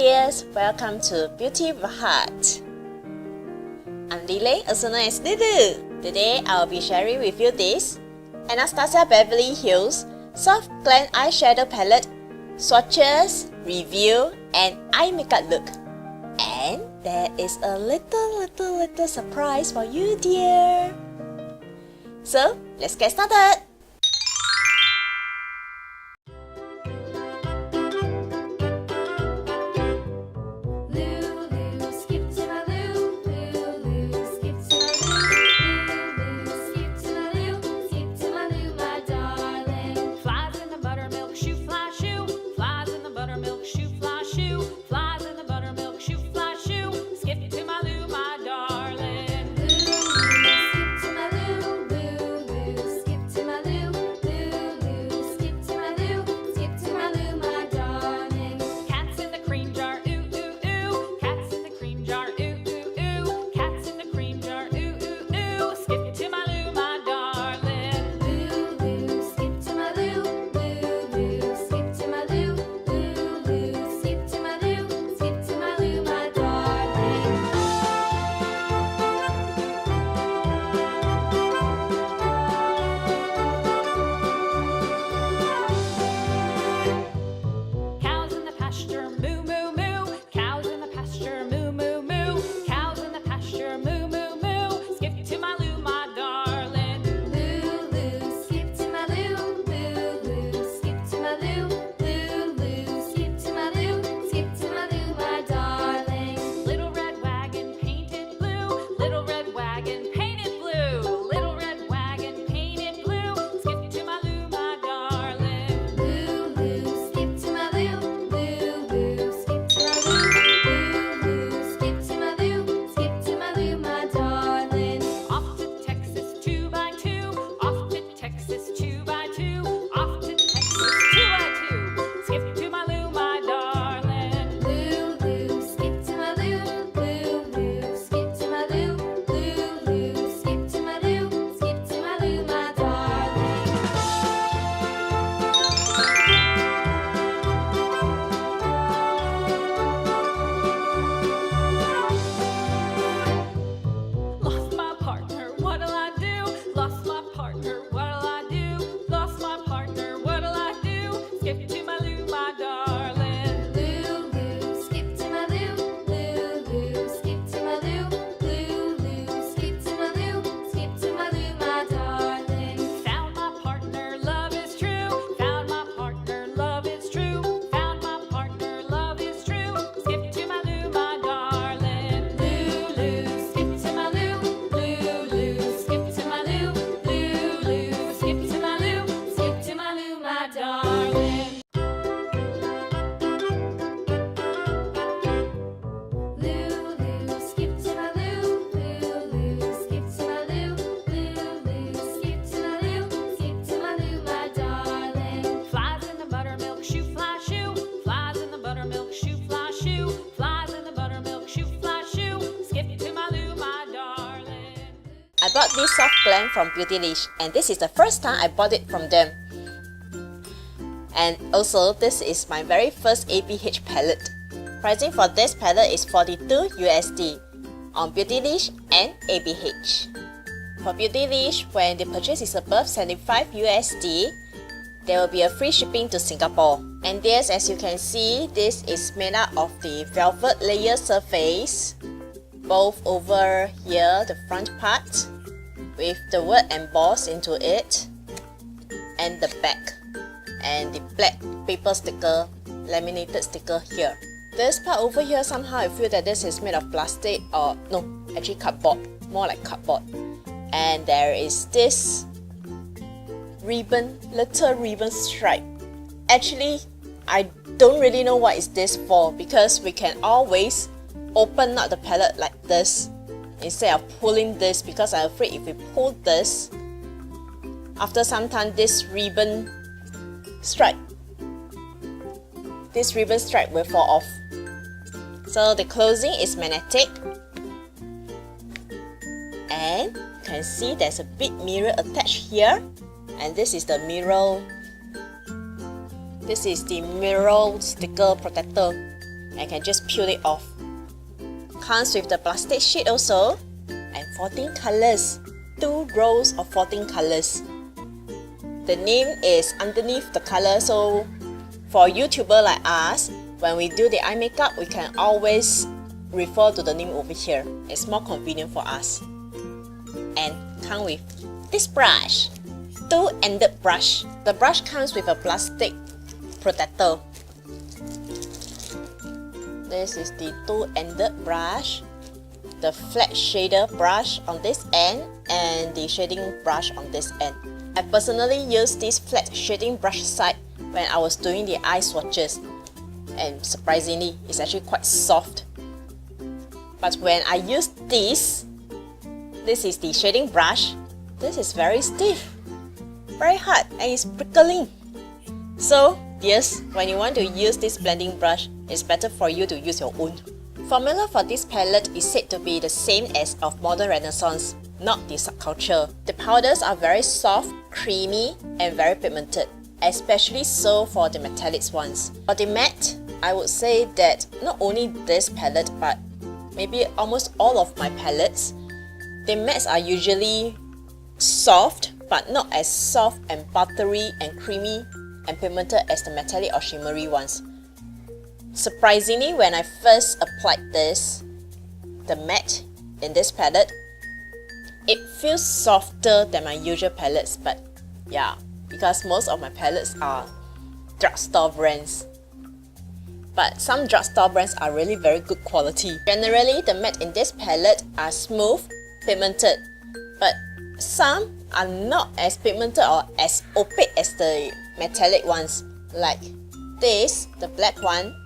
dears, welcome to Beauty with a Heart. I'm Lily, also known as Lulu. Today I'll be sharing with you this Anastasia Beverly Hills Soft Glam Eyeshadow Palette swatches, review, and eye makeup look. And there is a little surprise for you, dear. So let's get started. I bought this soft glam from Beautylish, and this is the first time I bought it from them. And also, this is my very first ABH palette. Pricing for this palette is $42 USD on Beautylish and ABH. For Beautylish, when the purchase is above $75 USD, there will be a free shipping to Singapore. And this, as you can see, this is made up of the velvet layer surface, both over here, the front part, with the word embossed into it, and the back, and the black paper sticker, laminated sticker here. This part over here, somehow I feel that this is made of plastic, or no, actually cardboard, more like cardboard. And there is this ribbon, little ribbon stripe. Actually, I don't really know what is this for, because we can always open up the palette like this instead of pulling this, because I'm afraid if we pull this, after some time this ribbon stripe will fall off. So the closing is magnetic, and you can see there's a big mirror attached here, and this is the mirror. This is the mirror sticker protector. I can just peel it off. Comes with the plastic sheet also, and 14 colors, 2 rows of 14 colors. The name is underneath the color, so for a YouTuber like us, when we do the eye makeup, we can always refer to the name over here. It's more convenient for us. And come with this brush, 2-ended brush. The brush comes with a plastic protector. This is the 2-ended brush, the flat shader brush on this end, and the shading brush on this end. I personally use this flat shading brush side when I was doing the eye swatches, and surprisingly, it's actually quite soft. But when I use this is the shading brush, this is very stiff, very hard, and it's prickling. So yes, when you want to use this blending brush, it's better for you to use your own. Formula for this palette is said to be the same as of Modern Renaissance, not the subculture. The powders are very soft, creamy, and very pigmented, especially so for the metallic ones. For the matte, I would say that not only this palette, but maybe almost all of my palettes, the mattes are usually soft, but not as soft and buttery and creamy and pigmented as the metallic or shimmery ones. Surprisingly, when I first applied this, the matte in this palette, it feels softer than my usual palettes, but yeah, because most of my palettes are drugstore brands. But some drugstore brands are really very good quality. Generally, the matte in this palette are smooth, pigmented, but some are not as pigmented or as opaque as the metallic ones. Like this, the black one,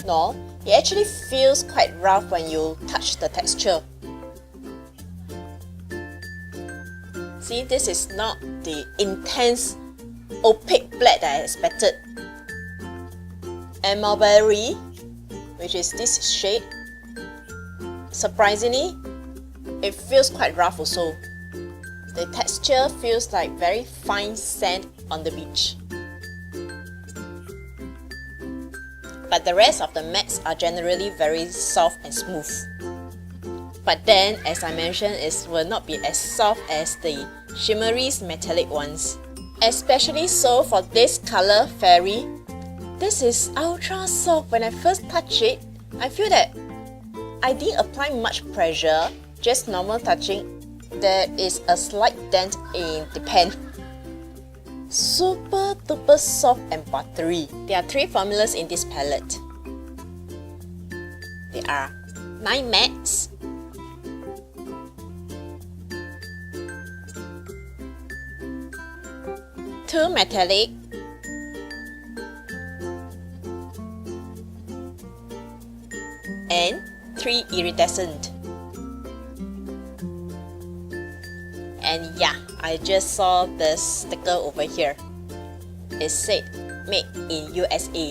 no, it actually feels quite rough when you touch the texture. See, this is not the intense opaque black that I expected. And mulberry, which is this shade, surprisingly, it feels quite rough also. The texture feels like very fine sand on the beach. But the rest of the mattes are generally very soft and smooth. But then, as I mentioned, it will not be as soft as the shimmery metallic ones. Especially so for this color, Fairy. This is ultra soft. When I first touch it, I feel that I didn't apply much pressure, just normal touching. There is a slight dent in the pen. Super duper soft and buttery. There are 3 formulas in this palette. They are 9 mattes, 2 metallic, and 3 iridescent. And yeah, I just saw the sticker over here. It said made in USA.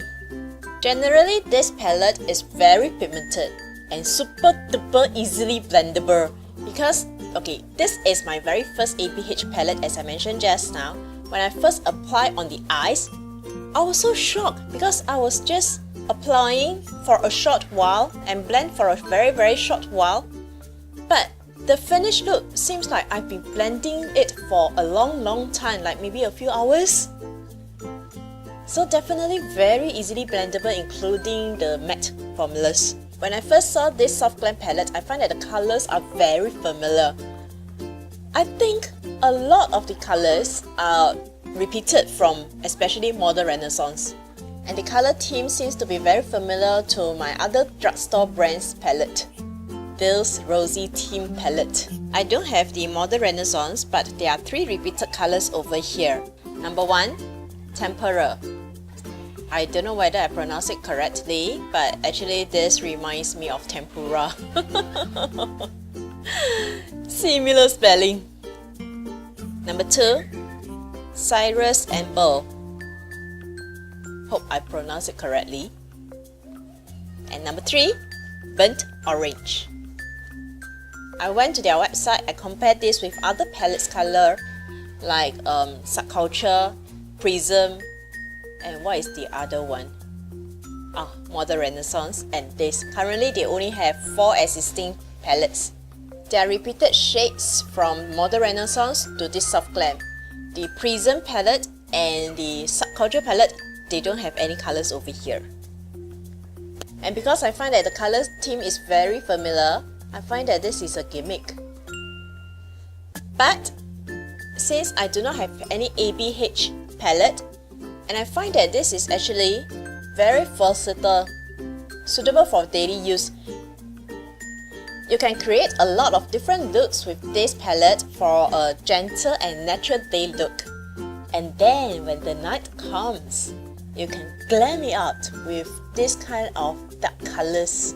Generally, this palette is very pigmented and super duper easily blendable because, okay, this is my very first ABH palette, as I mentioned just now. When I first applied on the eyes, I was so shocked because I was just applying for a short while and blend for a very short while, but the finished look seems like I've been blending it for a long time, like maybe a few hours. So definitely very easily blendable, including the matte formulas. When I first saw this soft glam palette, I find that the colors are very familiar. I think a lot of the colors are repeated from especially Modern Renaissance. And the color theme seems to be very familiar to my other drugstore brand's palette. This rosy theme palette. I don't have the Modern Renaissance, but there are 3 repeated colors over here. Number 1, Tempera. I don't know whether I pronounce it correctly, but actually this reminds me of tempura. Similar spelling. Number 2, Cyrus Amber. Hope I pronounce it correctly. And number 3, Burnt Orange. I went to their website, I compared this with other palettes color like Subculture, Prism, and what is the other one? Modern Renaissance and this. Currently they only have 4 existing palettes. There are repeated shades from Modern Renaissance to this Soft Glam. The Prism palette and the Subculture palette, they don't have any colors over here. And because I find that the color theme is very familiar, I find that this is a gimmick. But since I do not have any ABH palette, and I find that this is actually very versatile, suitable for daily use. You can create a lot of different looks with this palette for a gentle and natural day look. And then when the night comes, you can glam it out with this kind of dark colors.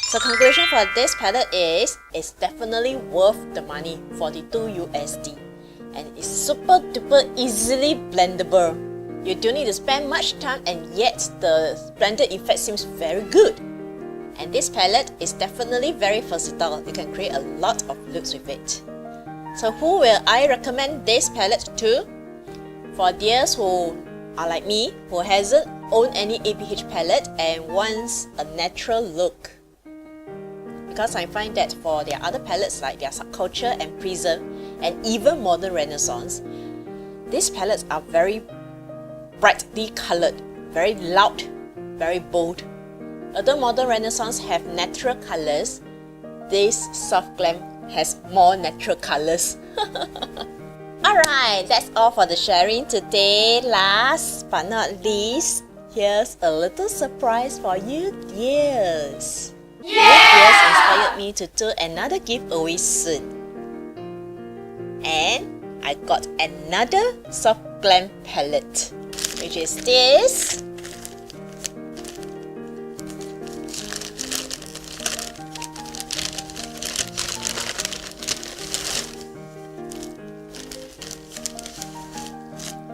So conclusion for this palette is, it's definitely worth the money, 42 USD. And it's super duper easily blendable. You don't need to spend much time and yet the blended effect seems very good. And this palette is definitely very versatile. You can create a lot of looks with it. So who will I recommend this palette to? For those who are like me, who hasn't owned any ABH palette and wants a natural look. Because I find that for their other palettes like their Subculture and Prism and even Modern Renaissance, these palettes are very brightly colored, very loud, very bold. Although Modern Renaissance have natural colors, this Soft Glam has more natural colors. Alright, that's all for the sharing today. Last but not least, here's a little surprise for you dears. You dears inspired me to do another giveaway soon. And I got another Soft Glam palette, which is this.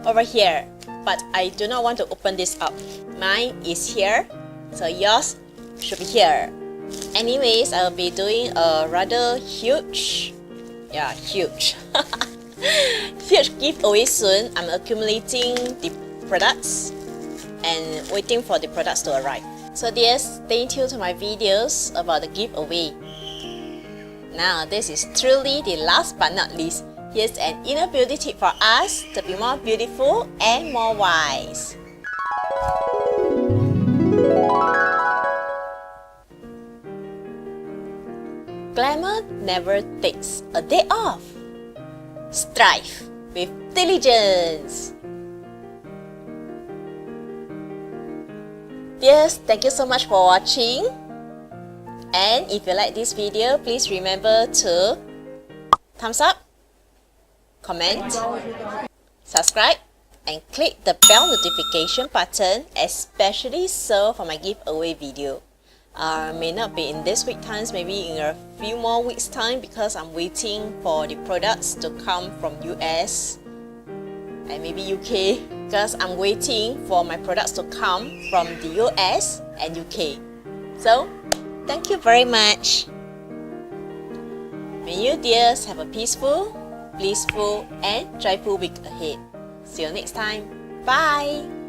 Over here, but I do not want to open this up. Mine is here, so yours should be here. Anyways, I'll be doing a rather huge huge giveaway soon. I'm accumulating the products and waiting for the products to arrive. So dears, stay tuned to my videos about the giveaway. Now this is truly the last but not least. Here's an inner beauty tip for us to be more beautiful and more wise. Glamour never takes a day off. Strive with diligence. Dears, thank you so much for watching. And if you like this video, please remember to thumbs up, comment, subscribe, and click the bell notification button, especially so for my giveaway video. May not be in this week times, maybe in a few more weeks time, because I'm waiting for the products to come from US and maybe UK, because I'm waiting for my products to come from the US and UK. So thank you very much. May you dears have a peaceful, blissful and joyful week ahead. See you next time. Bye!